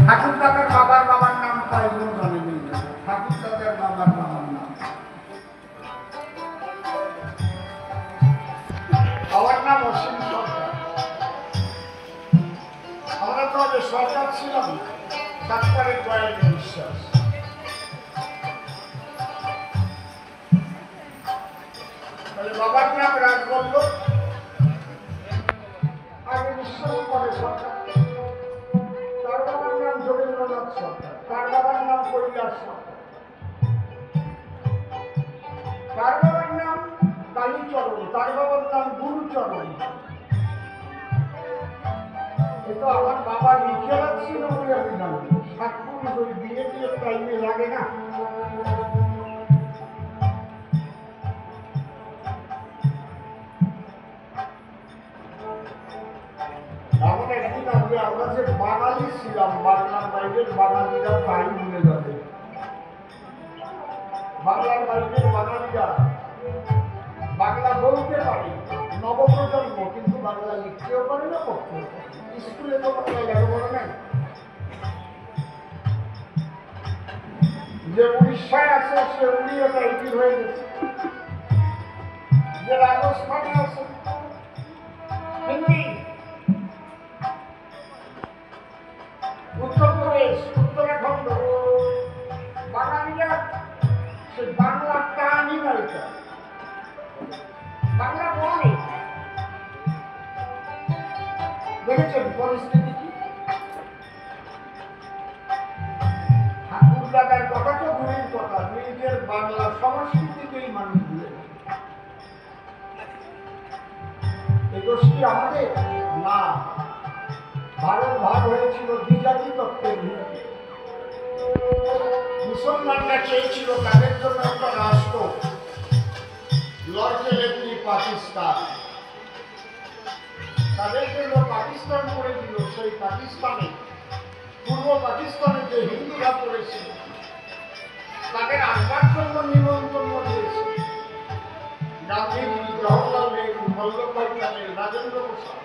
ঠাকুর দাদার বাবার বাবার নাম কয়েকজন জানেনি। ঠাকুর দাদার বাবার বাবার নাম আমার নাম অসীম সরকার। আমরা তো আগে সরকার ছিলাম ডাক্তারের দয়াল বিশ্বাস। বাবার নাম রাজবল্লভ, আগে বিশ্বাস করে সরকার। তার বাবার নাম যোগেন্দ্রনাথ সরকার, তার বাবার নাম কৈলাস সরকার, তার বাবার নাম কালীচরণ, তার বাবার নাম গুরুচরণ। কিন্তু আমার বাবা লিখে রাখছিল বলে আমি জানি। সাতপুর ওই বিয়ে দিয়ে টাইমে লাগে না। এমন একদিন আগে আমরা যে বাঙালি ছিলাম, বাংলার বাইরের বাঙালিরা তাই ভুলে যাবে। বাংলার বাইরের বাঙালিরা বাংলা বলতে পারে, নবপ্রজন্ম, কিন্তু বাংলা লিখতেও পারে না, পড়তেও পারে। স্কুলে তো বাংলা লেখাপড়া নেই। যে উড়িষ্যায় আছে সে উড়িয়া টাইপির হয়ে গেছে, যে রাজস্থানে আছে হিন্দি, উত্তরপ্রদেশ, উত্তরাখণ্ড, বাঙালিরা সে বাংলা টানই বাড়িতে বাংলা বলে। দেখেছেন পরিস্থিতি কি? ঠাকুর দাদার কথা তো দূরের কথা, নিজের বাংলা সংস্কৃতিকেই মানুষ ভুলে যায়। এই গোষ্ঠী আমাদের না। ভারত ভাগ হয়েছিল দ্বিজাতি তত্ত্বের ভিত্তিতে। মুসলমানরা চেয়েছিল তাদের জন্য একটা রাষ্ট্র, লর্ডসেলেবলি পাকিস্তান। তাদের জন্য পাকিস্তান করে দিল। সেই পাকিস্তানে, পূর্ব পাকিস্তানে যে হিন্দুরা পড়েছিল তাদের আসবার জন্য নিমন্ত্রণ দিয়েছে গান্ধীজি, জওহরলাল নেহরু, বল্লভভাই প্যাটেল, রাজেন্দ্র প্রসাদ।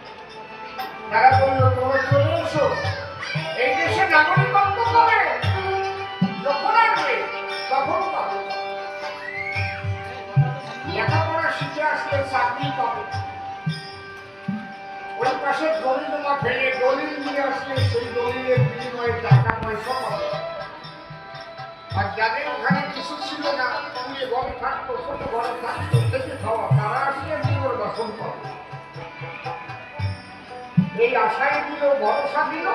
তারা বলল তোমরা চলে এসো, এই দেশে নাগরিকত্ব পাবে, যখন আসবে তখন পাবে। লেখাপড়া শিখে আসলে চাকরি পাবে। ওই পাশে দলিলনামা ফেলে দলিল নিয়ে আসলে সেই দলিলের বিনিময়ে টাকা পয়সা পাবে। আর যাদের ওখানে কিছু ছিল না, পুড়ে ঘরে থাকতো, ছোট ঘরে থাকতো, খেতে খাওয়া, তারা আসলে পুনর্বাসন পাবে। এই আশায় দিল, ভরসা দিল,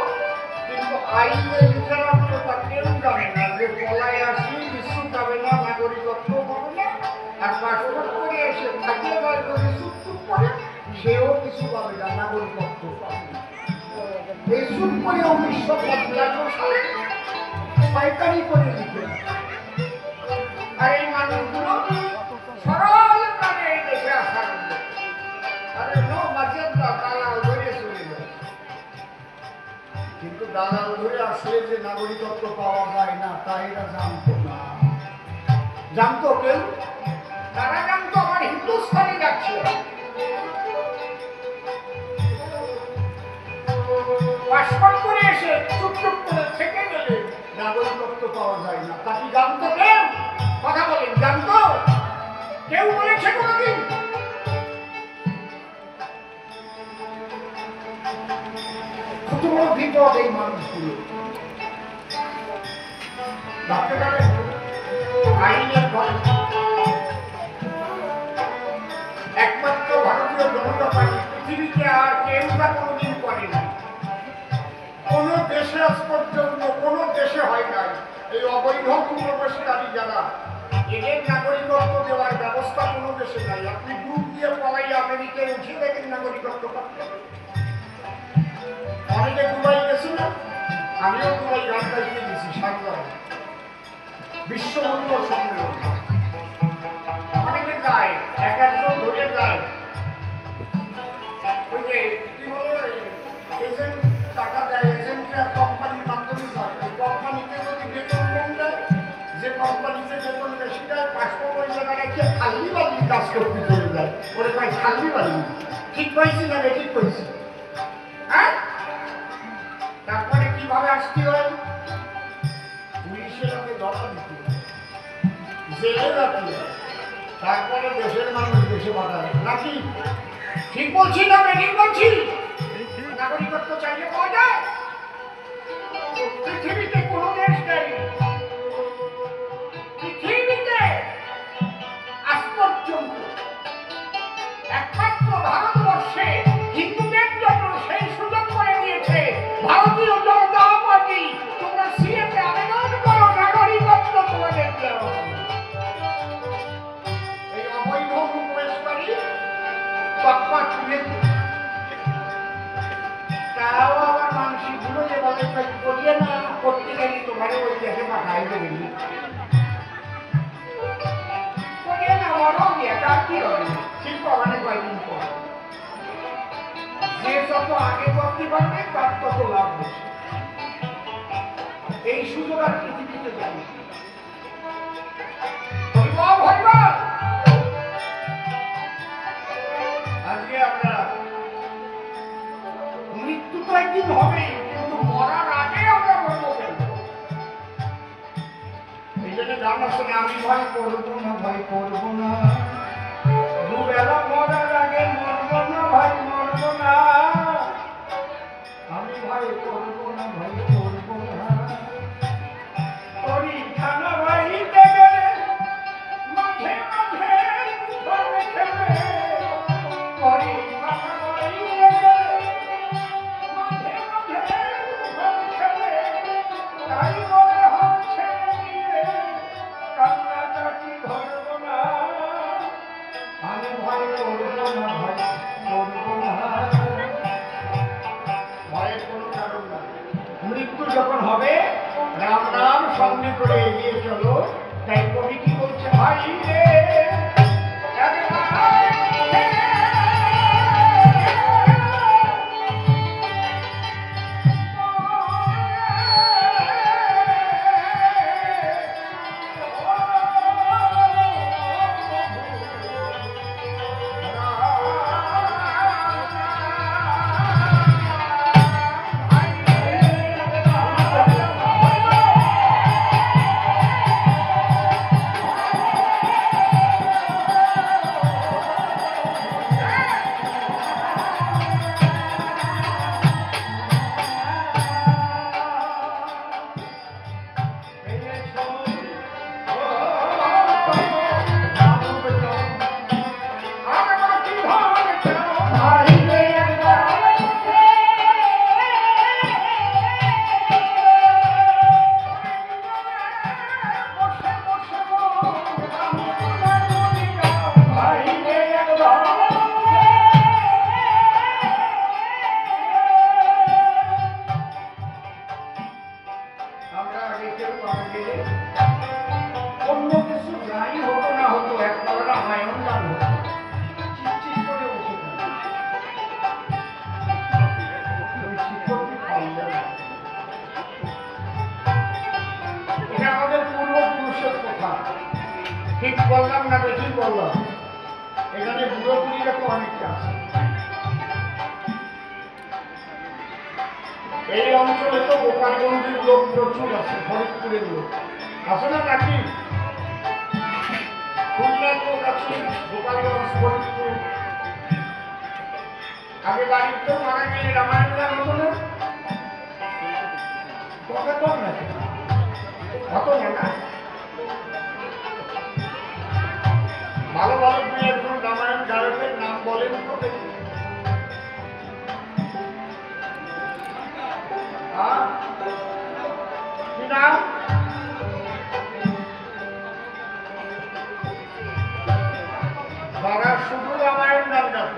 কিন্তু আইনে লিখে রাখতো তা কেউ জানে না যে পলায় আসলে কিছু পাবে না, নাগরিকত্ব পাবে না। আর পাসপোর্ট করে এসে থাকিয়ে যায় যদি চুপ করে, সেও কিছু পাবে না, নাগরিকত্ব পাবে না। এই চুপ করে 1955 সালে শয়তানি করে লিখে। আর এই মানুষগুলো সরল প্রাণে এই দেশে আসা করবে। আরে নো বাঁচেন না, দালাল ধরে চলে যায়। কিন্তু দালাল ধরে আসলে যে নাগরিকত্ব পাওয়া যায় না তা এরা জানতো না। জানতো কেউ? তারা জানতো আমার হিন্দুস্তানি যাচ্ছে। পাসপোর্ট করে এসে চুপ করে থেকে গেলে নাগরিকত্ব পাওয়া যায় না। তা কি জানতো কেউ? কথা বলেন, জানতো কেউ? বলেছে কোনদিন? কত বড় বিপদ এই মানুষগুলো। ভাবতে পারে আইনের ভয়। একমাত্র ভারতীয় জনতা পার্টি পৃথিবীতে আর কেউ তা কোনদিন করে না। কোন দেশে আজ পর্যন্ত কোন দেশে হয় নাই এই অবৈধ প্রবেশকারী যারা, এদের নাগরিকত্ব দেওয়ার ব্যবস্থা কোনো দেশে নাই। আপনি ডুব দিয়ে পলাই আমেরিকায় উঠে দেখেন নাগরিকত্ব পাচ্ছে। অনেকে দুবাই গেছিল, আমিও দুবাই রাস্তায় গিয়ে গেছি, সাংবাদিক বিশ্ব বন্ধু সম্মেলন। অনেকে যায়, এক একজন ধরে যায়। ওই যে কি বলে এজেন্ট টাকা দেয়, এজেন্টরা কোম্পানির মাধ্যমে যায়। ওই কোম্পানিতে যদি বেতন কম দেয়, যে কোম্পানিতে বেতন বেশি দেয়, পাসপোর্ট ওই জায়গায় রেখে খালি বালি কাজ করতে চলে যায়। ওরে ভাই খালি বালি ঠিক পাইছি না ঠিক পাইছি? হ্যাঁ, তারপরে কি ভাবে আসতে হয়, পুলিশের হাতে ধরা দিতে হয়, জেলে রাখতে হয়, তারপরে দেশের মানুষ দেশে পাঠাবে নাকি? ঠিক বলছি না বেঠিক বলছি? নাগরিকত্ব চাইলে পাওয়া যায়? পৃথিবীতে কোনো দেশ নেই, পৃথিবীতে আজ পর্যন্ত একমাত্র ভারতবর্ষে হিন্দুদের জন্য সেই সুযোগ করে দিয়েছে ভারতীয় জনতা পার্টি। তোমরা সিএতে আবেদন করো, নাগরিকত্ব তোমাদের দেওয়া। এই অবৈধ অনুপ্রবেশকারী পাপ্পা তুলে তাও আবার মানুষই ভুলো যে বলে করিয়ে না করতে গেলি তোমার ওই দেশে পাঠাই দেবে করিয়ে না মরো গিয়ে তার কি হবে? শিল্প মানে কয়দিন পর যে যত আগে করতে পারবে তার তত লাভ বেশি। এই সুযোগ আর পৃথিবীতে জানি আজকে আমরা মৃত্যু তো একদিন হবে, কিন্তু মরার আগে আমরা মরবো কেন? এই জন্য গান আছে, আমি ভয় করবো না, ভয় করবো না, দুবেলা মরার আগে মরবো না, ভাই মরবো না, আমি ভয় করবো না, ভয় করবো না। পরীক্ষানা বাড়িতে গেলে মাঝে মাঝে ঘরে খেলে, পরীক্ষানা বাড়িতে গেলে মাঝে মাঝে ঘরে খেলে, তাই বলে হচ্ছে নিয়ে কান্নাকাটি ধরবো না, আমি ভয় করবো না, ভয় করবো না। ভয়ের কোনো কারণ না। মৃত্যু যখন হবে রাম রাম সঙ্গে করে এগিয়ে চলো। তাই কবি কি বলছে, ভাই রে অন্য কিছু যাই হতো না হতো, একটা রামায়ণ গান হতো, চিটচিট করে উঠে এটা আমাদের পূর্বপুরুষের কথা। ঠিক বললাম না বেশি বললাম? এখানে বুড়ো বুড়িরা তো অনেকটা আছে। এই অঞ্চলে তো গোপালগঞ্জের লোক প্রচুর আছে, ফরিদপুরের লোক আছে না নাকি? খুলনার লোক আছে, গোপালগঞ্জ, ফরিদপুর। আগে বাড়িতে মারা গেলে রামায়ণ গান হতো না? কথা কম নাকি? হতো না? ভালো ভালো দুই একজন রামায়ণ গায়কের নাম বলেন তো দেখি। কি নাম? যারা শুধু রামায়ণ গান গাত,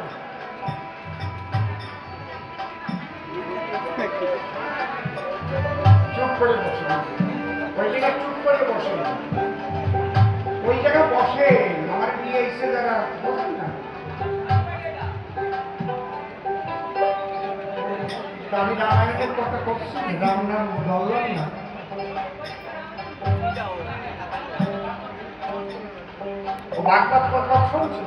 চুপ করে বসে, ওই জায়গায় চুপ করে বসে, ওই জায়গায় বসে। আমার নিয়ে এসে যারা বসেন না, আমি রামায়ণের কথা করছি, রাম নাম বললাম না। ও ভাগবত কথা শুনছে।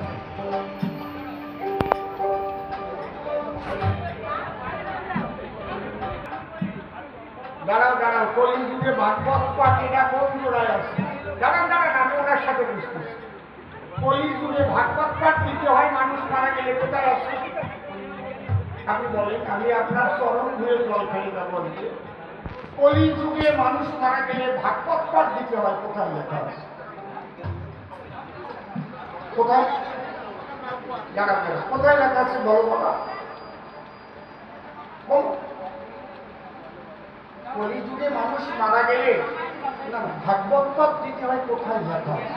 দাঁড়াও দাঁড়াও, কলিযুগে ভাগবত পাঠ এটা কোন জোড়ায় আছে? দাঁড়াও দাঁড়ান, আমি ওনার সাথে বুঝতেছি। কলিযুগে ভাগবত পাঠ দিতে হয় মানুষ মারা গেলে, কোথায় আছে? আপনি বলেন, আমি আপনার চরণ ধুয়ে জল খাই না বলছি। কলিযুগে মানুষ মারা গেলে ভাগবত পাঠ দিতে হয়, কোথায় লেখা আছে? কোথায়? দাঁড়াও দাঁড়াও, কোথায় লেখা আছে বলো বাবা? কলিযুগে মানুষ মারা গেলে না ভাগবত পাঠ দিতে হয়, কোথায় লেখা আছে?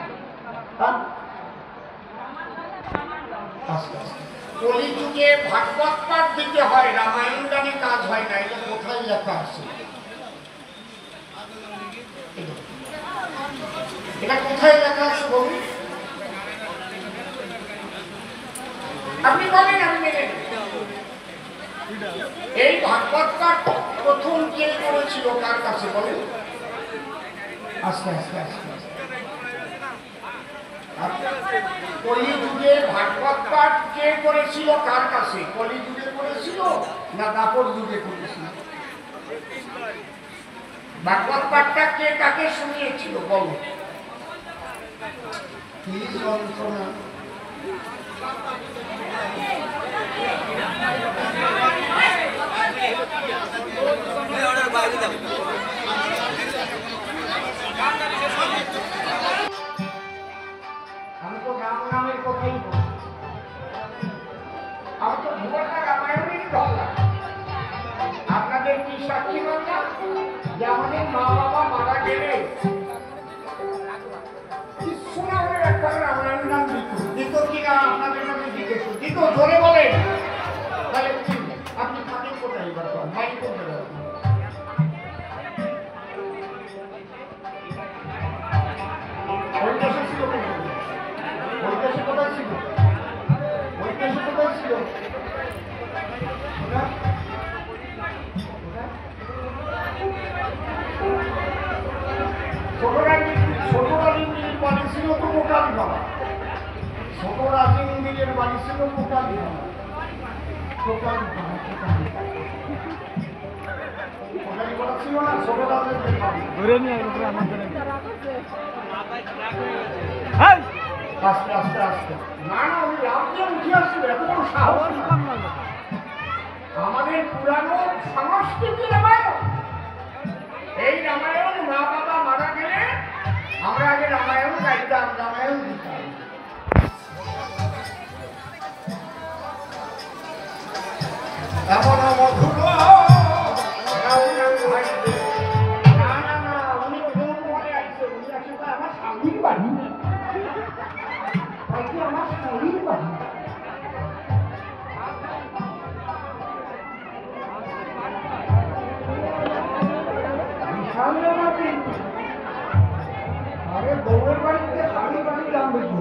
কলিযুগে ভাগবত পাঠ দিতে হয়, রামায়ণ গানে কাজ হয় না, এটা কোথায় লেখা আছে? এটা কোথায় লেখা আছে বলুন? আপনি বলেন, আমি মেনে নেব। এই ভাগবত পাঠ প্রথম কে করেছিল, কার কাছে বলেন? আস্তে আস্তে আস্তে কলিযুগে ভাগবত পাঠ কে করেছিল, কার কাছে? কলিযুগে করেছিল না দাপর যুগে করেছিল? ভাগবত পাঠটা কে কাকে শুনিয়েছিল বলো? কি যন্ত্রণা! আমি তো রাম নামের কথাই বলি, আমি তো ভুবনটা রামায়ণেরই কথা। আপনাদের কি সাক্ষী বাংলা যে আমাদের মা বাবা মারা গেলে কিছু না হলে একটা রামায়ণ নাম দিত কিনা? আপনাদের কাছে জিজ্ঞেস দিত, ধরে বলেন। তাহলে আপনি থাকেন কোথায়? এবার বাড়ি কোথায়? ওই দেশে ছিল, ওই দেশে কোথায় ছিল? ওই দেশে কোথায় ছিল? ছোট রাজিন্দির বাড়ি ছিল তো মোকালি বাবা। ছোট রাজিন্দির বাড়ি ছিল মোকালি বাবা। মোকালি বাবা ছিল না, ছোট রাজিন্দির বাড়ি। আস্তে আস্তে আস্তে, না না, ওই রাজ্যে উঠে আসছিল, এত বড় সাহস! আমাদের পুরানো সংস্কৃতি রামায়ণ। এই রামায়ণ মা বাবা মারা গেলে আমরা আগে রামায়ণ গাইতাম, রামায়ণ দিতাম। এমন মধুর না না না, উনি কোন মনে আসছে? উনি আসলে আমার স্বামীর বাড়ি, আমার স্বামীর বাড়ি। আরে বউয়ের বাড়িতে স্বামীর বাড়ি দাম বেশি।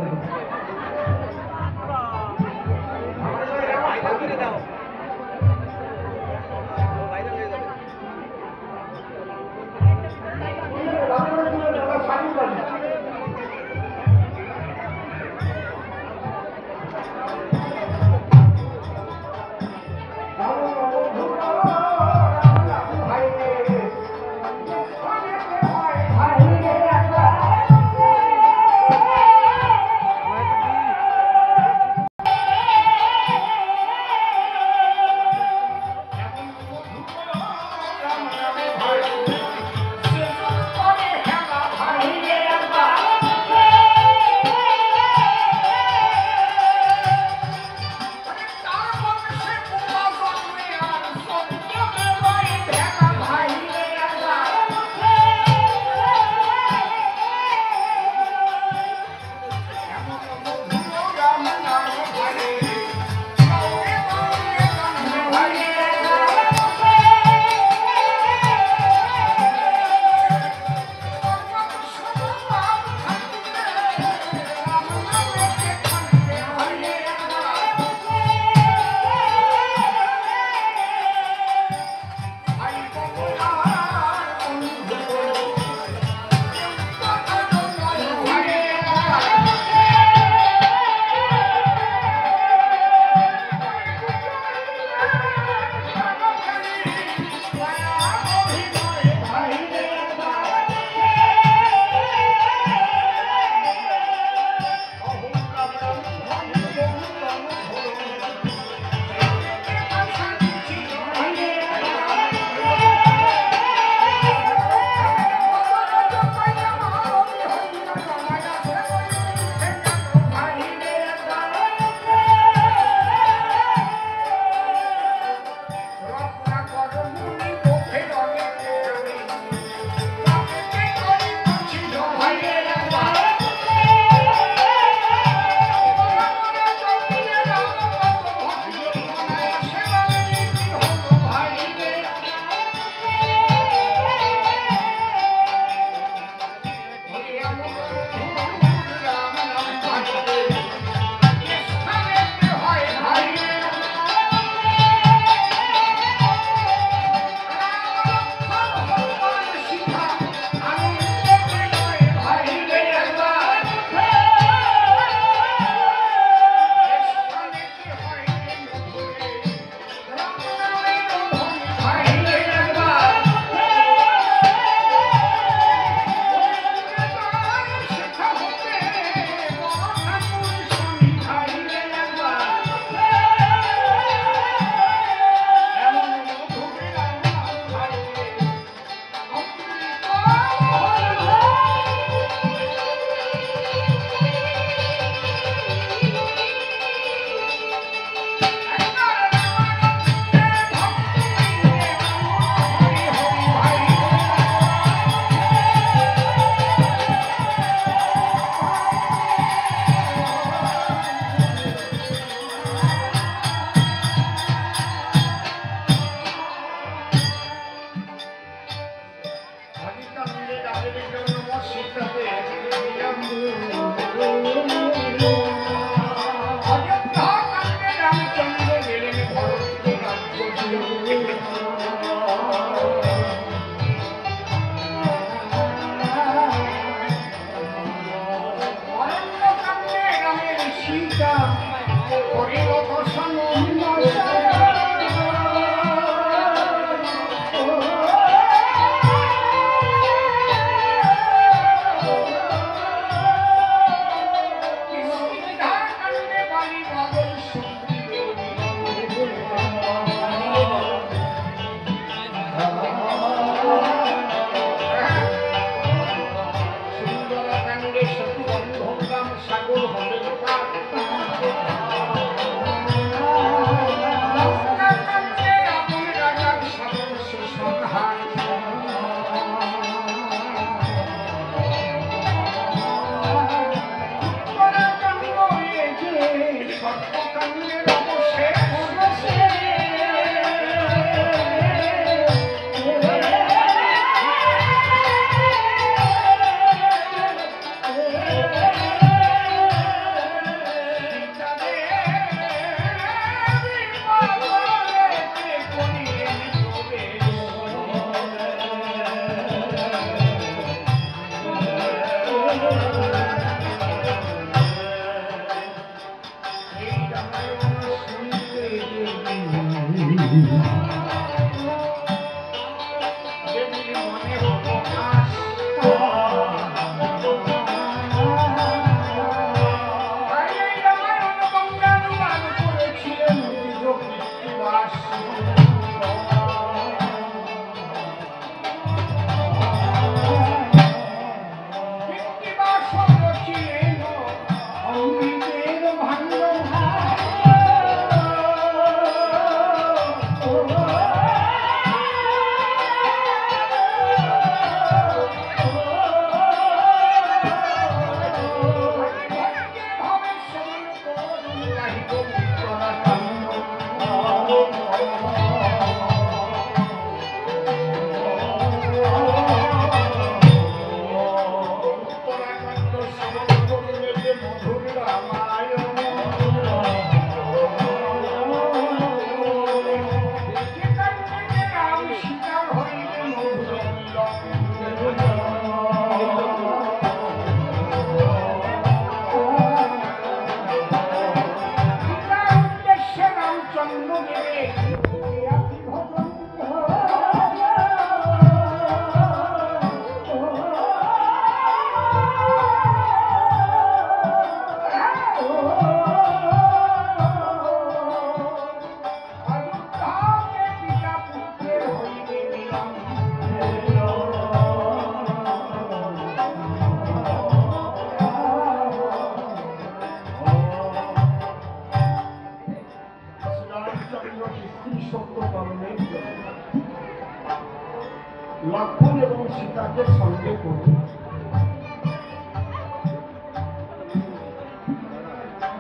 লক্ষ্মণ এবং সীতাকে সঙ্গে করে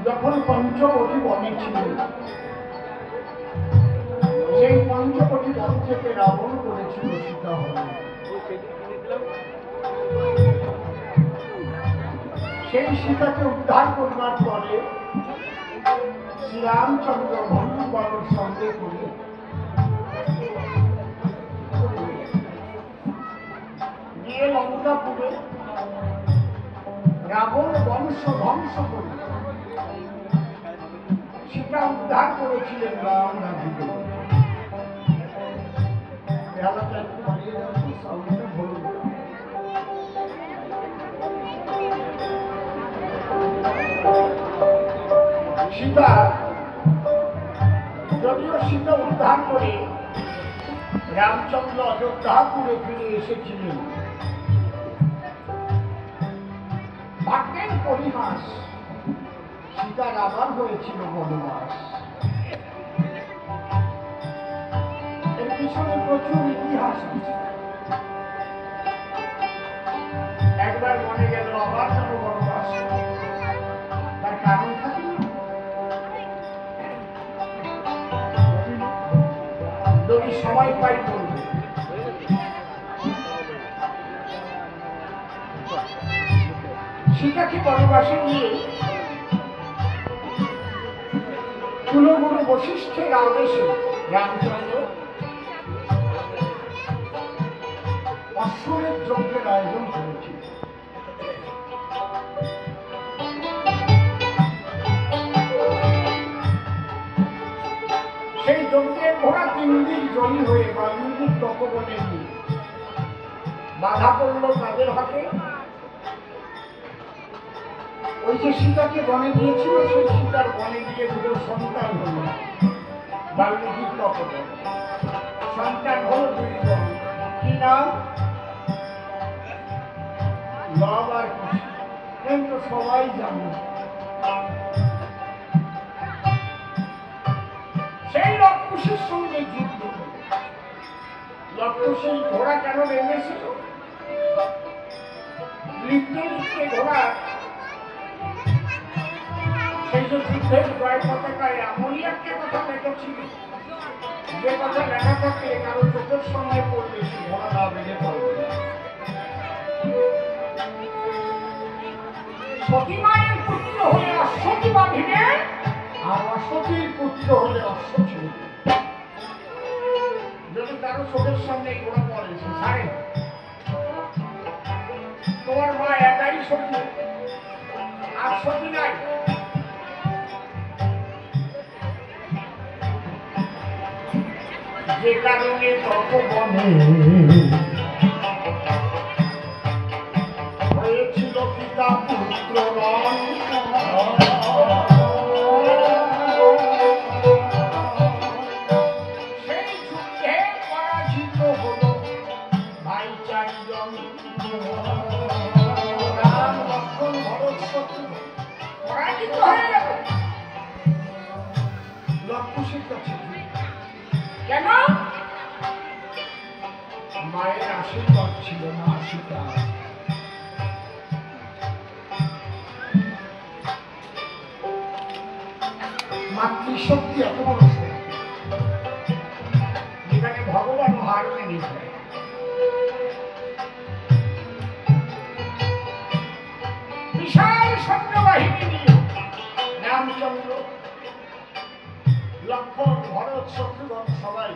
যখন পঞ্চবটী বনে ছিলেন, সেই পঞ্চবটী বন থেকে রাবণ করেছিল সীতা হরণ। সেই সীতাকে উদ্ধার করবার পরে শ্রীরামচন্দ্র ভদ্রবাবুর সঙ্গে করে গিয়ে লঙ্কাপুরে রাবণ বংশ ধ্বংস করে সীতা উদ্ধার করেছিলেন রাম রাজিকে। সীতা যদিও সীতা উদ্ধার করে রামচন্দ্র অযোধ্যাপুরে ফিরে এসেছিলেন, ভাগ্যের পরিহাস সীতার আবার হয়েছিল বনবাস। এর পিছনে প্রচুর ইতিহাস আছে। একবার মনে গেল আবার কেন বনবাস, তার কারণ থাকে না। যদি সময় পাই বলবো। সীতাকে বনবাসে নিয়ে কুলগুরু বশিষ্ঠের আদেশে রামচন্দ্র অশ্বমেধ যজ্ঞের আয়োজন করেছিল। সেই যজ্ঞের ঘোড়া 3 দিন জয়ী হয়ে বাল্মীকির তপবনে গিয়ে বাধা পড়ল তাদের হাতে। ওই যে সীতাকে বনে দিয়েছিল, সেই সীতার বনে গিয়ে 2 সন্তান হল বাল্মীকির তপবনে। সন্তান হল 2 জন। কি নাম? লব আর কুশি। কিন্তু সবাই জানে সেই লব কুশির সঙ্গে যুদ্ধ করে লব কুশি ঘোড়া কেন নেমেছিল? লিখতে লিখতে ঘোড়া সেই যে যুদ্ধের জয় পতাকায় এমনই একটা কথা লেখেছিল, যে কথা লেখা থাকে কারো চোখের সঙ্গে পড়লে সে ঘোড়া না বেড়ে পড়বে। সতীমায়ের পুত্র হলে অশ্বতী বাঁধিবে, আর অশ্বতীর পুত্র হলে অশ্ব ছেড়ে। যদি কারো চোখের সামনে ঘোড়া পড়ে সে ছাড়ে। তোমার মা একাই সতী, আর সতী নাই। যে কারণে তপবনে হয়েছিল পিতা পুত্র সেই যুদ্ধে পরাজিত হল ভাই 4 জন। রাম লক্ষ্মণ ভরত শত্রুঘ্ন পরাজিত হয়ে গেল লক্ষ্মণের কাছে। কেন? মায়ের আশীর্বাদ ছিল না সীতা। মাতৃশক্তি এত বড় যেখানে ভগবান হার মেনে যায়। বিশাল সৈন্যবাহিনী নিয়ে রামচন্দ্র, লক্ষ্মণ, ভরত, শত্রুঘ্ন সবাই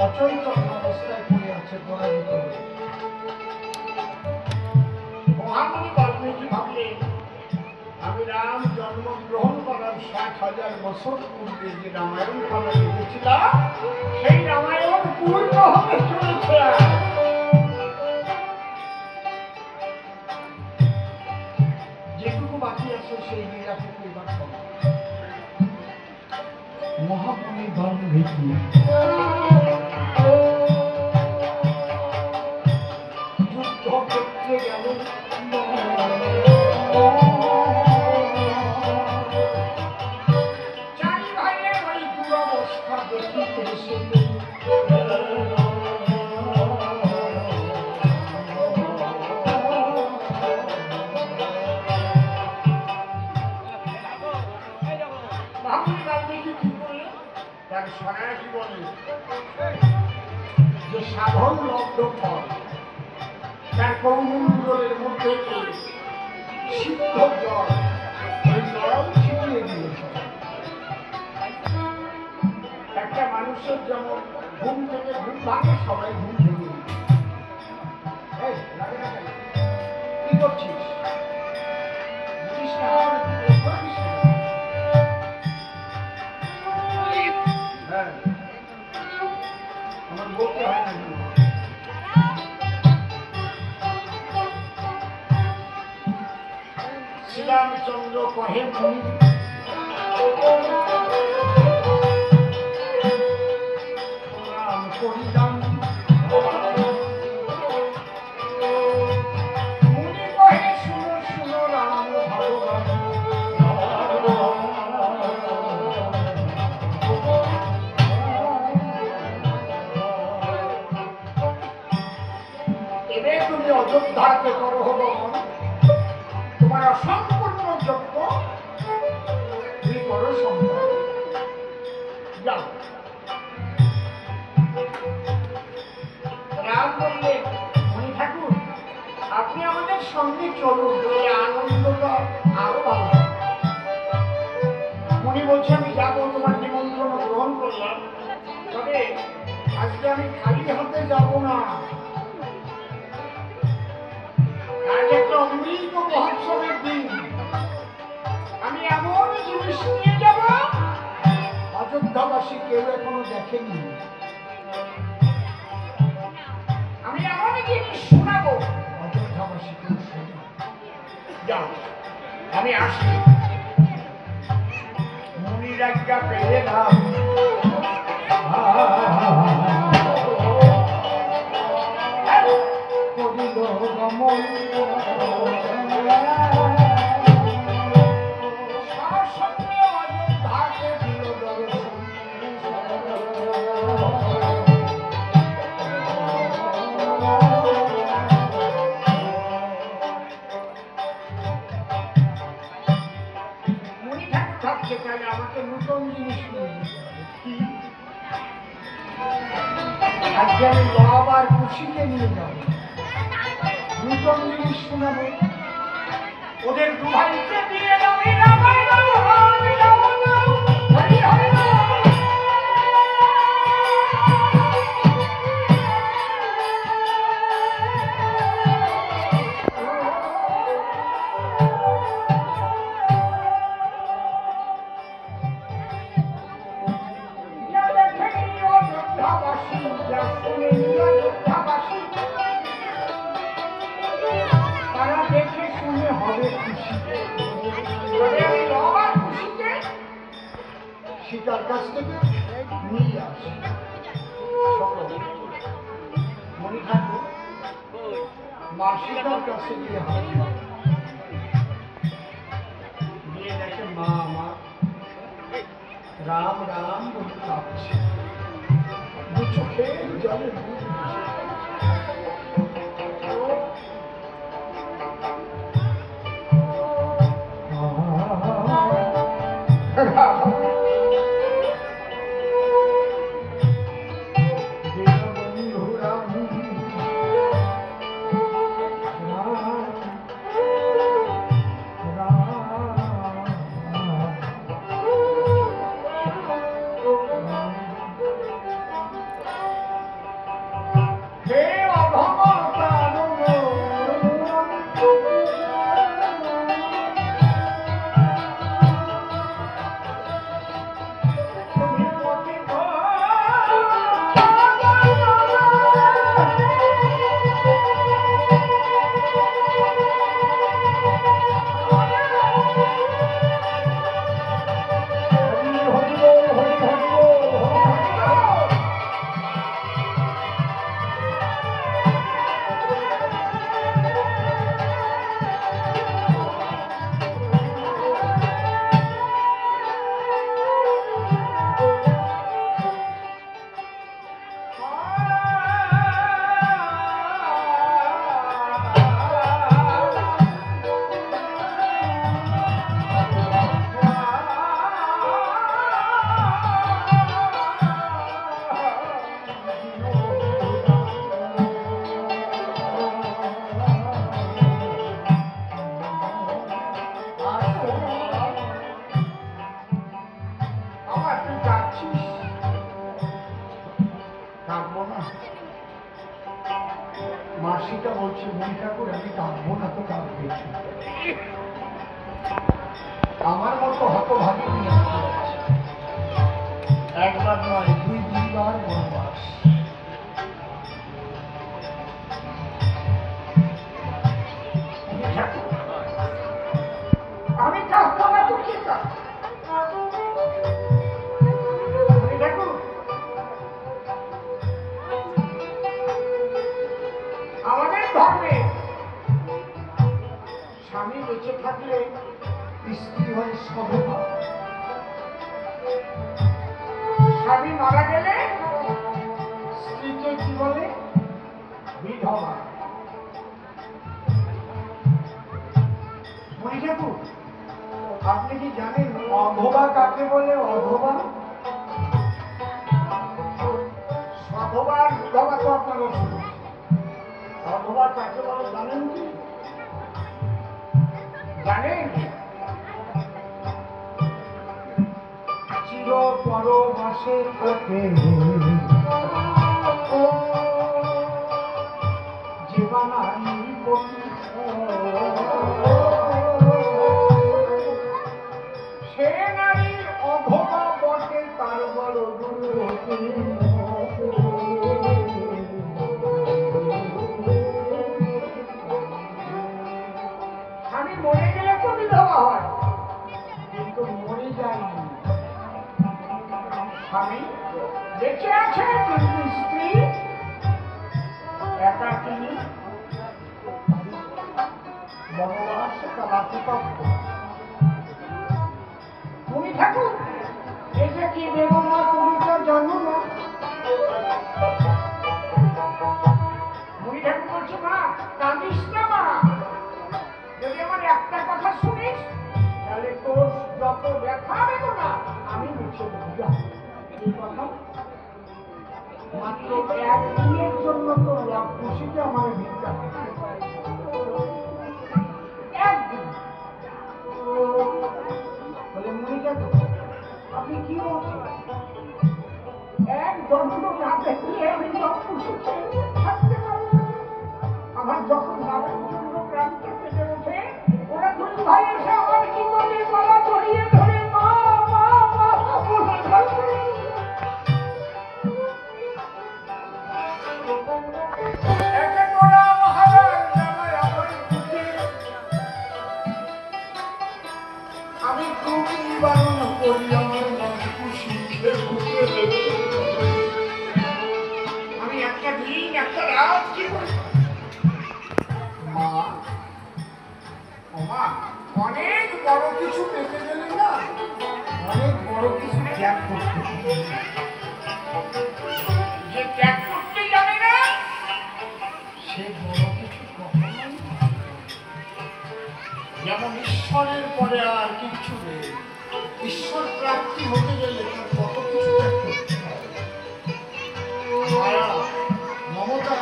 অচৈতন্য অবস্থায় পড়ে আছে, পরাজিত। মহামুনি বাল্মীকি ভাবলেন, আমি রাম জন্মগ্রহণ করার 60,000 বছর পূর্বে যে রামায়ণ খানা লিখেছিলাম, সেই রামায়ণ পূর্ণ হতে চলেছে। যেটুকু বাকি আছে সেই লীলাটুকু এবার হবে। মহামুনি বাল্মীকি যুদ্ধক্ষেত্রে গেলেন। রাহুল লব্ধ ফল তার কৌমণ্ডলের মধ্যে সিদ্ধ জল ওই জল ছিটিয়ে দিয়েছে। একটা মানুষের যেমন ঘুম থেকে ঘুম ভাঙে, সবাই ঘুম ভেঙে কি করছিস? হ্যাঁ, আমার বলতে হয় না। শ্রীরামচন্দ্র কহে মুনি রাম করিলাম, মুনি কহে শুনো শুনো রাম ভগবান, এবার তুমি অযোধ্যাকে করো ভগবান, তোমার অসম্পূর্ণ যজ্ঞ তুমি করো সম্ভব। যাও। রাম বললেন, মণি ঠাকুর আপনি আমাদের সঙ্গে চলুন, এই আনন্দটা আরো ভালো। মণি বলছে আমি যাবো, তোমার নিমন্ত্রণ গ্রহণ করলাম, তবে আজকে আমি খালি হাতে যাব না, আজ একটা অমৃত মহোৎসবের দিন, আমি এমন জিনিস নিয়ে যাব অযোধ্যাবাসী কেউ এখনো দেখেনি, আমি এমন জিনিস শোনাবো অযোধ্যাবাসী কেউ শোনে। যাও আমি আসি। মুনির আজ্ঞা পেয়ে নাম গমন আমাকে নতুন জিনিস আজকে আমি লব আর খুশিকে নিয়ে যাবো, নতুন জিনিস শোনাবো, ওদের দুভাইকে দিয়ে তারা দেখে শুনে হবে খুশি। আমি লবার খুশিতে সীতার কাছ থেকে নিয়ে আসি। মনে থাকো মা সীতার কাছে গিয়ে হাজির, গিয়ে দেখে মা আমার রাম রাম বলে কাঁদছে, দু চোখে জলে মাসিটা বলছে মনে ঠাকুর আমি কাঁদবো না তো কাঁদবে আমার মতো হতভাগী একবার নয় 2-3 বার বনবাস। আমি কাঁদবো না তো কি আমাদের ধর্মে স্বামী বেঁচে থাকলে স্ত্রী হয় সধবা, স্বামী মারা গেলে স্ত্রীকে কি বলে? বিধবা। মনে ঠাকুর আপনি কি জানেন অধবা কাকে বলে? অধবা সধবা আর বিধবা তো আপনারা শুনেছেন, অধবা কাকে বলে জানেন কি? জানেন? চির পরবাসে থাকে জীবনানি পতি, সে নারী অধবা বটে তার বড় দুর্গতি। স্বামী মরে গেলে তো বিধবা হয়, কিন্তু মরে যায়নি। স্বামী বেঁচে আছে কিন্তু স্ত্রী একাকিনী বনবাস চালাতে পারত। তুমি ঠাকুর এই যে কি বেদনা তুমি তো জানো না। মুনি ঠাকুর বলছে মা কাঁদিস না মা, যদি আমার একটা কথা শুনিস তাহলে তোর যত ব্যথা বেদনা আমি মুছে দেবো। এই কথা মাত্র একদিনের জন্য তো খুশিতে আমার ভিক্ষা একদিন। বলে মুনি ঠাকুর আপনি কি বলছেন? এক জন্ম না দেখলে আমি খুশিতে থাকতে পারবো না। আমার যখন বাবার জন্য প্রাণটা পেটে ওঠে ওরা দুই ভাই এসে আমার কি বলে গলা জড়িয়ে ধরে মা মা মা আমি খুব বারণ করি আমার খুশি। আমি একটা দিন একটা রাত কি করি মা, মা অনেক বড় কিছু পেতে গেলে না অনেক বড় কিছু ত্যাগ করতে, যে ত্যাগ করতে জানে না সে বড় কিছু কখনোই। যেমন ঈশ্বরের পরে আর কিছু নেই, ঈশ্বর প্রাপ্তি হতে গেলে তার কত কিছু ত্যাগ করতে হয়। মায়া, মমতা,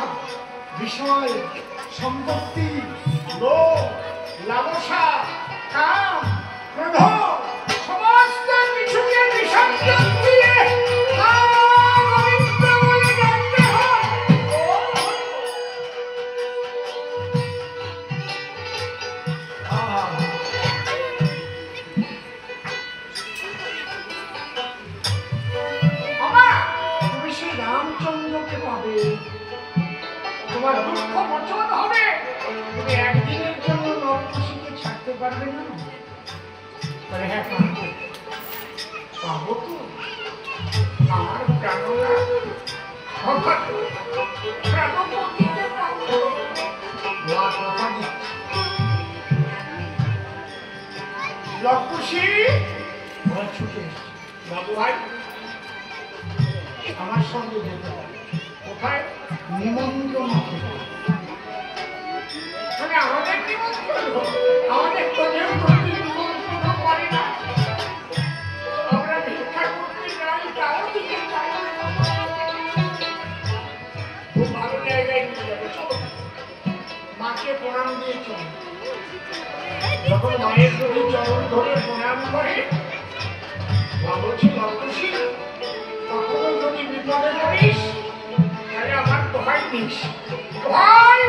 বিষয়, সম্পত্তি, লোভ, লালসা, কাম, ক্রোধ সমস্ত কিছুকে বিসর্জন দিয়ে গোবিন্দ বলে ডাকতে হয়। তুমি সেই রামচন্দ্রকে পাবে, তোমার দুঃখ মোচন হবে, তুমি একদিনের জন্য নরকুশিকে ছাড়তে পারবে না। হ্যাঁ পাবো তো, আমার প্রাণনা লকুশি ছুটে বাবু ভাই আমার সঙ্গে যেতে পারে। কোথায়? নিমন্ত্রণ থেকে। মানে আমাদের নিমন্ত্রণ, আমাদের তো কেউ নিমন্ত্রণ করে না। আমরা ভিক্ষা করতে যাই তাও দিকে যাই। খুব ভালো জায়গায় নিয়ে যাবে, চলো মাকে প্রণাম দিয়ে চলো। যখন মায়ের প্রতি চরণ ধরে প্রণাম করে মা বলছে লকুশি কখনো যদি বিপদে পড়িস তাহলে আমার দোহাই দিস, দোহাই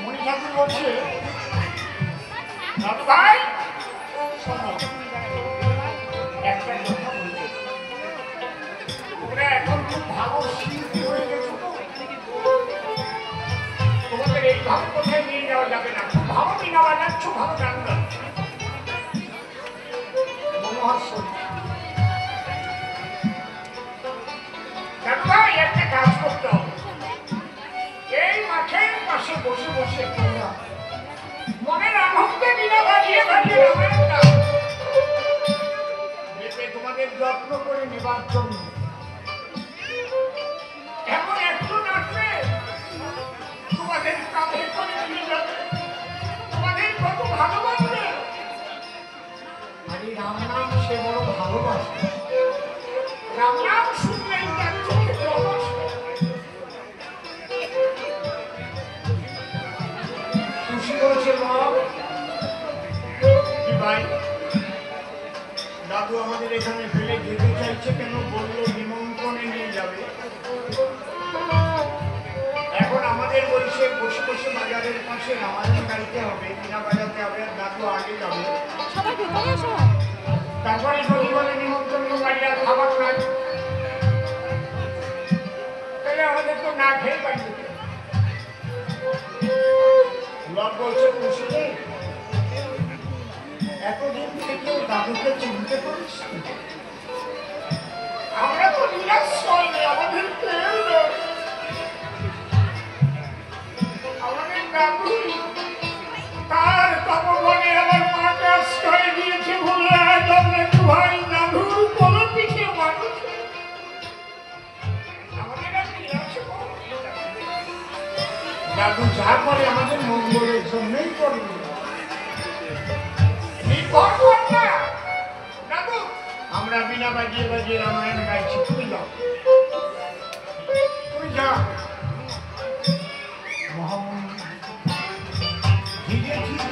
মণি ঠাকুর বলছে, দাদু ভাই শোনো, একটা কথা বলবো। তোমরা এখন খুব ভালো শিল্পী হয়ে গেছো তো, তোমাদের এই ভাব কোথায় নিয়ে যাওয়া যাবে না। খুব ভালো বিনা বাজাচ্ছ, ভালো গান গাচ্ছ। দাদু ভাই একটা কাজ করতে হবে, এই মাঠের পাশে বসে বসে তোমরা মনের আনন্দে বিনা বাজিয়ে বাজিয়ে রামায়ণ গাও। তোমাদের যত্ন করে নেবার জন্য এমন একটু নাচবে, তোমাদের কাঁধে করে নিয়ে যাবে, তোমাদের কত ভালোবাসবে। আর এই রাম নাম সে বড় ভালোবাসে, রাম নাম শুনলেই তার চোখে জল আসে। খুশি হয়েছে মা কি ভাই? দাদু আমাদের এখানে ফেলে যেতে চাইছে কেন? বললো নিমন্ত্রণে নিয়ে যাবে। এখন আমাদের বলছে বসে বসে বাজারের পাশে রামায়ণ গাইতে হবে, বিনা বাজাতে হবে, আর দাদু আগে যাবে। তারপরে যদি বলে নিমন্ত্রণ বাড়ি আর খাবার নাই, তাহলে আমাদের তো না খেয়ে বাড়ি যেতে। লোক বলছে খুশি নেই, এতদিন থেকে দাদুকে চিনতে পারিস? আমরা তো নিরাশ্রয় নেই, আমাদের কেউ নেই। আমাদের দাদু তার তপবনে আমার মাকে আশ্রয় দিয়েছে বলে আজ আমরা ভাই দাদুর কোনো পিঠে মানুষ। আমাদের আর কি আছে? দাদু যা করে আমাদের মঙ্গলের জন্যই করবে। আমরা বিনা বাজিয়ে বাজিয়ে রামায়ণ গাইছি, তুই যাও, তুই যা। ধীরে ধীরে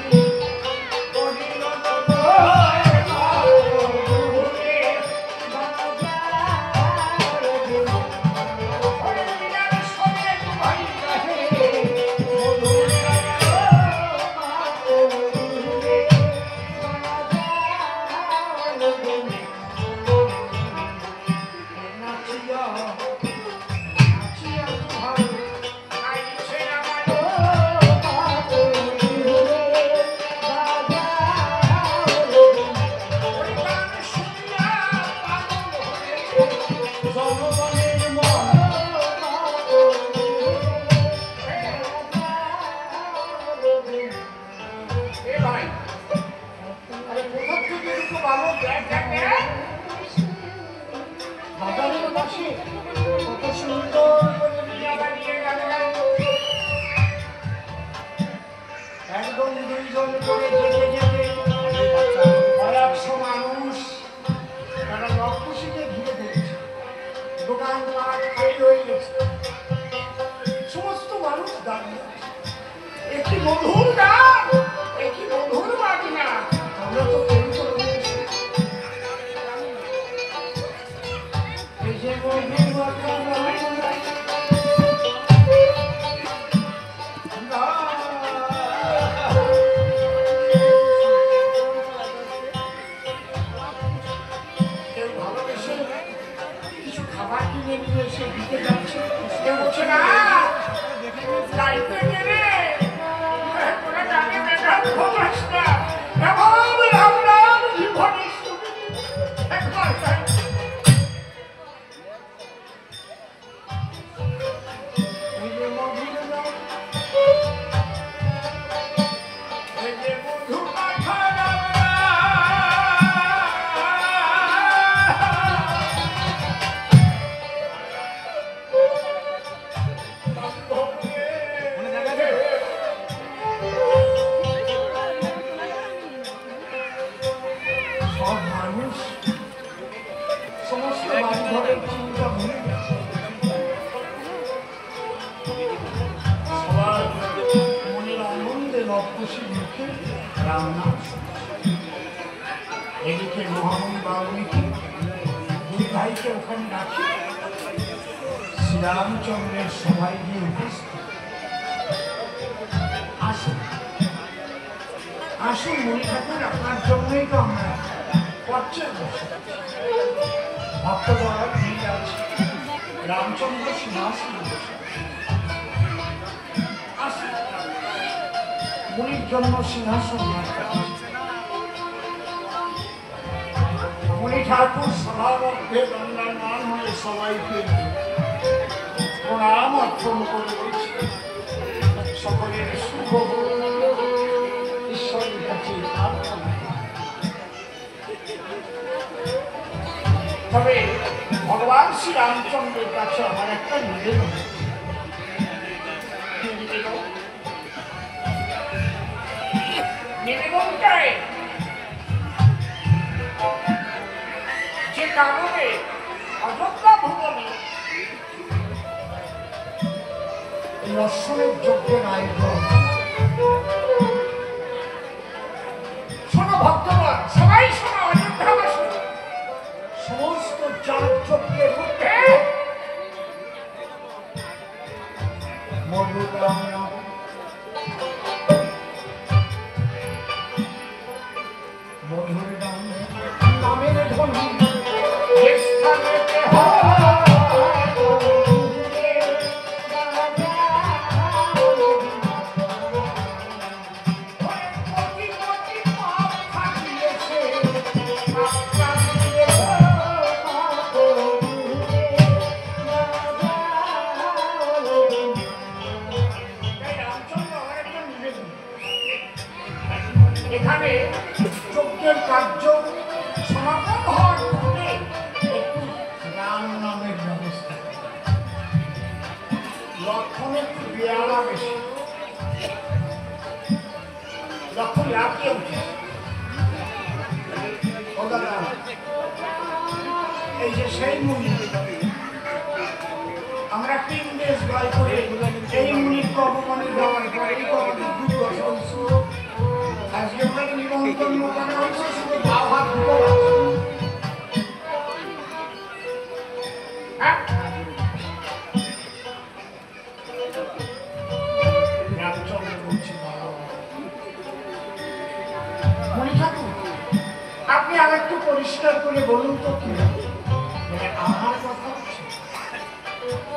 একদম দুইজন করে যেতে যেতে কয়েকশো মানুষ তারা রক্তশীতে ঘিরে ফেলেছে। দোকানপাট খালি হয়ে গেছে, সমস্ত মানুষ দাঁড়িয়ে। একটি মধুর গান, একটি মধুর বাজনা, আমরা তো কেউ এই যে মধুর বাজনা এসে দিতে যাচ্ছে, বলছে না গাইতে গেলে তোরা জানে বেটা খোঁজ না, এমন আমরা জীবনের একবার এদিকে মোহাম্মদ বাবুকে দুই ভাইকে ওখানে রাখি শ্রীরামচন্দ্রের সবাই গিয়ে উপস্থিত। আসুন মুনি ঠাকুর, আপনার জন্যই তো আমরা করছে ভক্তগণ ঠিক আছে। রামচন্দ্র সিংহাসন আসুন, মুনির জন্য সিংহাসন মুনি ঠাকুর সভামধ্যে দণ্ডায়মান হয়ে সবাইকে প্রণাম অর্পণ করে দিয়েছে। সকলের সুখ ঈশ্বরের কাছে প্রার্থনা। তবে ভগবান শ্রী রামচন্দ্রের কাছে আমার একটা নিবেদন, নিবেদনটাই যে কারণে অযোধ্যা ভুবনে দর্শনের যজ্ঞের আয়োজন। শোনো ভক্তগণ, সবাই শোনো, অযোধ্যাবাসী, সমস্ত যাগযজ্ঞের মধ্যে মধুর রাম নাম, মধুর রাম নামের ধ্বনি যে স্থানেতে হয় এখানে যজ্ঞের কার্য সমাপন হওয়ার পূর্বে একটু রাম নামের ব্যবস্থা। লক্ষণে একটু বেয়ালা বেশি, লক্ষণ লাফিয়ে উঠে। এই যে সেই মুনি, আমরা 3 দেশ জয় করে এই মুনির কর্মমানে যাওয়ার পরে এই কর্মটি 2 বছর আজকে আপনাকে নিমন্ত্রণ করা হয়েছে, শুধু ভাব হাত দুটো রামচন্দ্র বলছি, মনে থাকুন আপনি আর একটু পরিষ্কার করে বলুন তো কি আমার কথা হচ্ছে,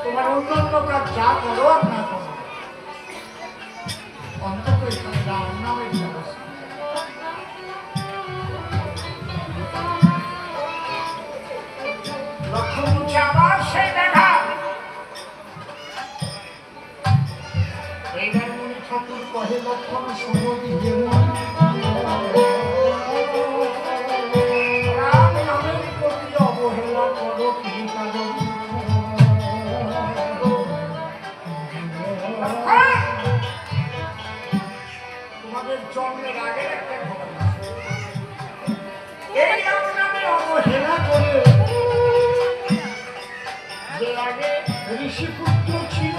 তোমার অন্যান্য কাজ যা করো আর না করো, অন্তত এখানে রাম নামের ব্যবস্থা। লক্ষণ হচ্ছে আবার সেই দেখা। এইবার মনে ঠাকুর কহে লক্ষণ সমধি রাম নামের প্রতি অবহেলা করো কি কারণ? তোমাদের জন্মের আগে একটা ঘটনা, এই রাম নামে অবহেলা করে যে আগে ঋষিপুত্র ছিল,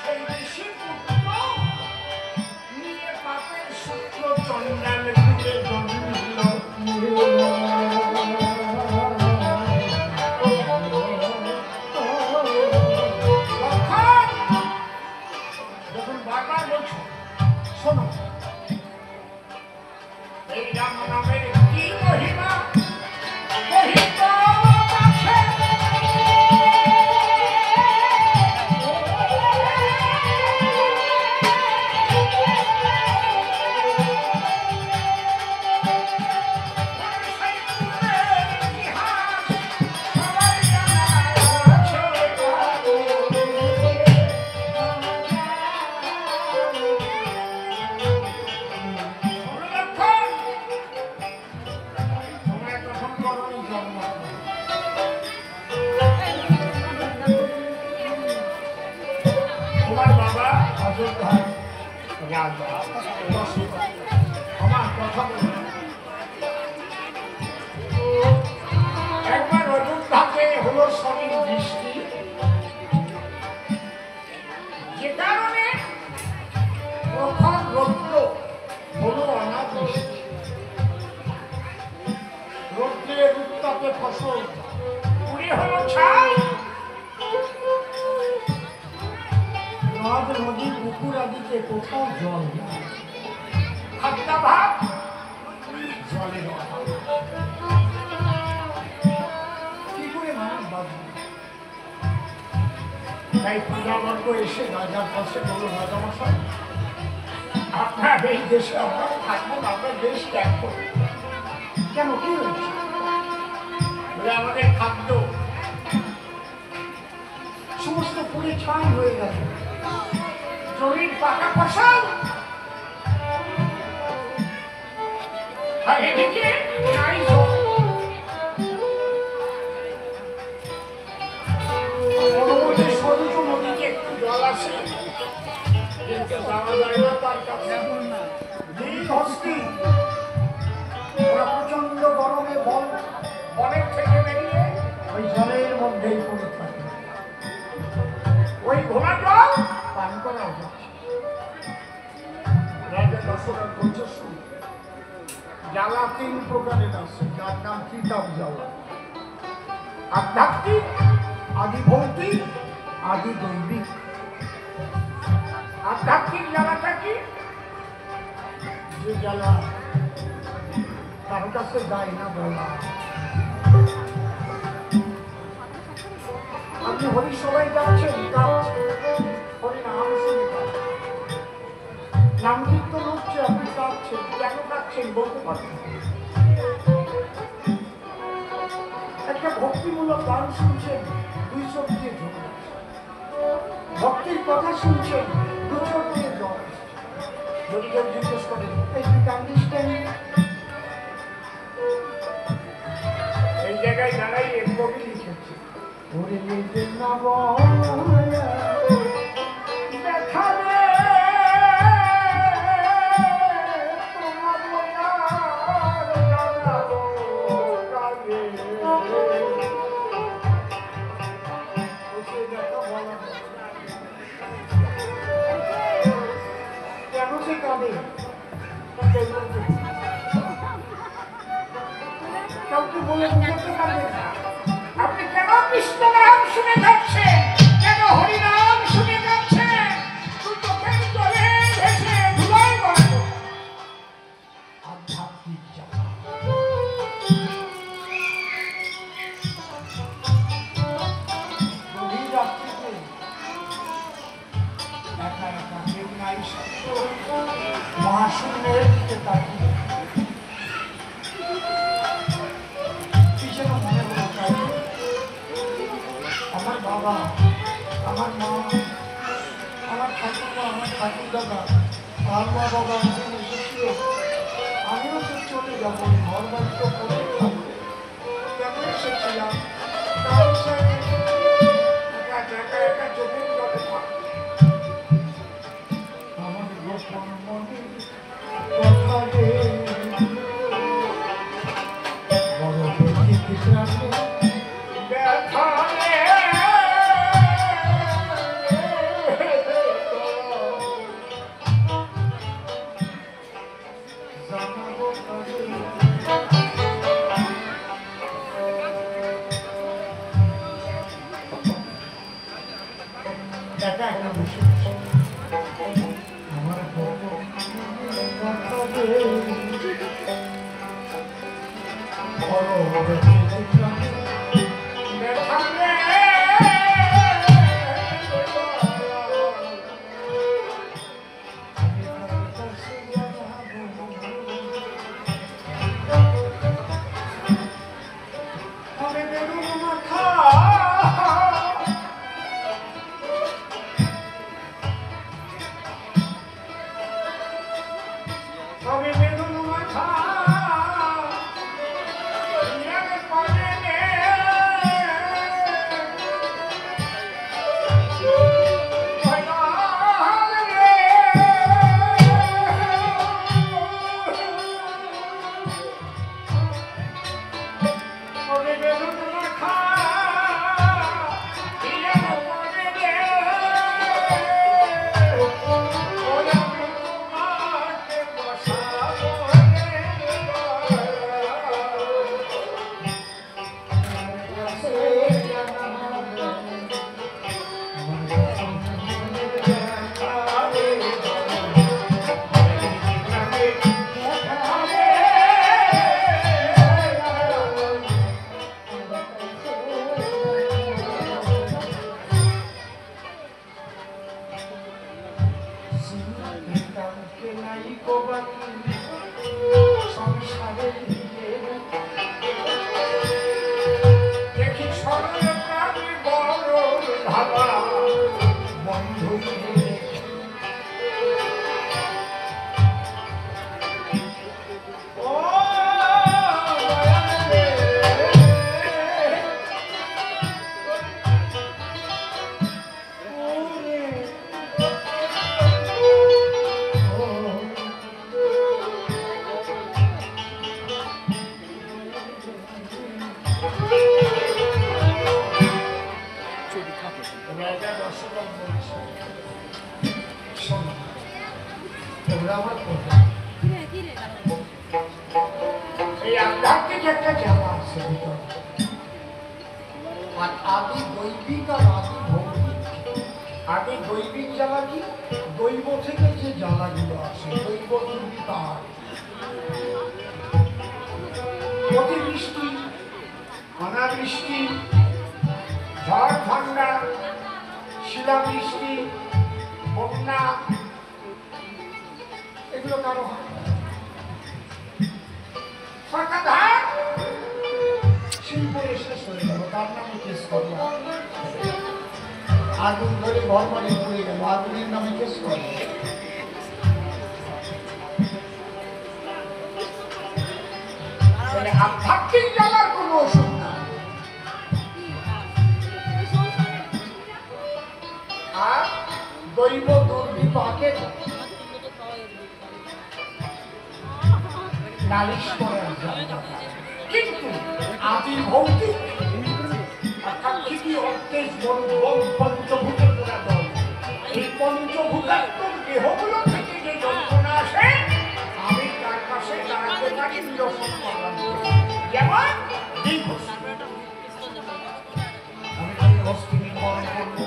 সেই ঋষিপুত্র নিয়ে পাপের সূত্র চন্ডাল তুলে জন্মিল। যখন বারবার বলছো শোনো, এই রাম নামের কি মহিমা আমার কথা বলি, একবার অযোধ্যাতে হলো শনির বৃষ্টি, যে কারণে প্রখর রৌদ্র হলো অনাবৃষ্টি। পুকুর আদিতে কোথাও জল নেই, খাদ্যাভাব, জলের অভাব। কি করে মানুষ বাঁচবে? তাই প্রজাবর্গ এসে রাজার কাছে বলল, রাজামশাই, আপনার এই দেশে আমরা থাকবো না, আমরা দেশ ত্যাগ করব। কেন, কি হয়েছে? বলে আমাদের খাদ্য সমস্ত পুড়ে ছাই হয়ে গেল, জমির পাকা ফসল আর এদিকে নাই জল। অনুমতি সরুজ নদীতে একটু জল আসে, কিন্তু যাওয়া যায় না তার কাছে। ওরা প্রচন্ড গরমে বনের থেকে বেরিয়ে ওই জলের মধ্যেই পড়ে থাকে। ওই ঘোলা জল পান করা হচ্ছে। রাজা দশরথ বলছে, শুনে জ্বালা 3 প্রকারের আছে, যার নাম কিতাব জ্বালা। আধ্যাত্মিক, আদি ভৌতিক, আদি দৈবিক। আধ্যাত্মিক জ্বালাটা কি? যে জ্বালা তার কাছে যায় না বলা। আপনি হরিসভায় যাচ্ছেন, হরি নাম শুনে নাম কীর্তন হচ্ছে, আপনি কাঁদছেন, কেন কাঁদছেন বলতে পারেন? একটা ভক্তিমূলক গান শুনছেন, 2 চোখ দিয়ে জল আসছে। ভক্তির কথা শুনছেন, 2 চোখ দিয়ে জল আসছে। যদি কেউ জিজ্ঞেস করেন, এই জায়গায় দাঁড়াই এক কবি লিখেছে, ওরে নিজের না কেন সে কাঁদে? কাউকে বলে বুঝাতে পারবে না। আপনি কেন কৃষ্ণ নাম শুনে যাচ্ছেন, কেন হরিনাম শুনে যাচ্ছেন? চোখের জলে ভেসে ধুলাই গল্প। আধ্যাত্মিক জ্বালা। গভীর রাত্রিতে একা একা কেউ নাই, মহাশূন্যের দিকে তাকিয়ে আমার বাবা, আমার মা, আমার ঠাকুমা, আমার ঠাকুর দাদা, আমার মা বাবা একদিন এসেছিল, আমিও তো চলে যাবো, ঘর বাড়ি তো করে থাকবো, কেন এসেছিলাম? একা চোখের জলে থাকবো। আমার গোপন মনে কথা বড় নিতান্তে নাই গো বাকি সংসারে দেখি সরলে প্রাণী বড় ধাবা বন্ধু একটা জ্বালা আছে আর আদি দৈবিক আর আদি ভৌতিক। আদি দৈবিক জ্বালা কি? দৈব থেকে যে জ্বালাগুলো আছে, দৈব দুর্বিপাক, অতিবৃষ্টি, অনাবৃষ্টি, ঝড় ঠান্ডা, শিলাবৃষ্টি, বন্যা, এগুলো কারো হয় শিল্প শেষ হয়ে গেল, তার নামে কেস করল। আগুন ধরে ঘর বাড়ি পড়ে গেল, আগুনের নামে কেস করল। আধ্যাত্মিক জ্বালার কোন ওষুধ না। আর দৈব দুর্বিপাকে নালিশ করার জায়গা, কিন্তু আদি ভৌতিক অর্থাৎ তৃতীয় অর্থের পঞ্চভূতের পুরাতন, এই পঞ্চভূতাত্মক দেহগুলো থেকে যে যন্ত্রণা আসে, আমি তার কাছে দাঁড়াতে পারি নিরসন করার। যেমন আমি হস্তি নির্মাণ করবো,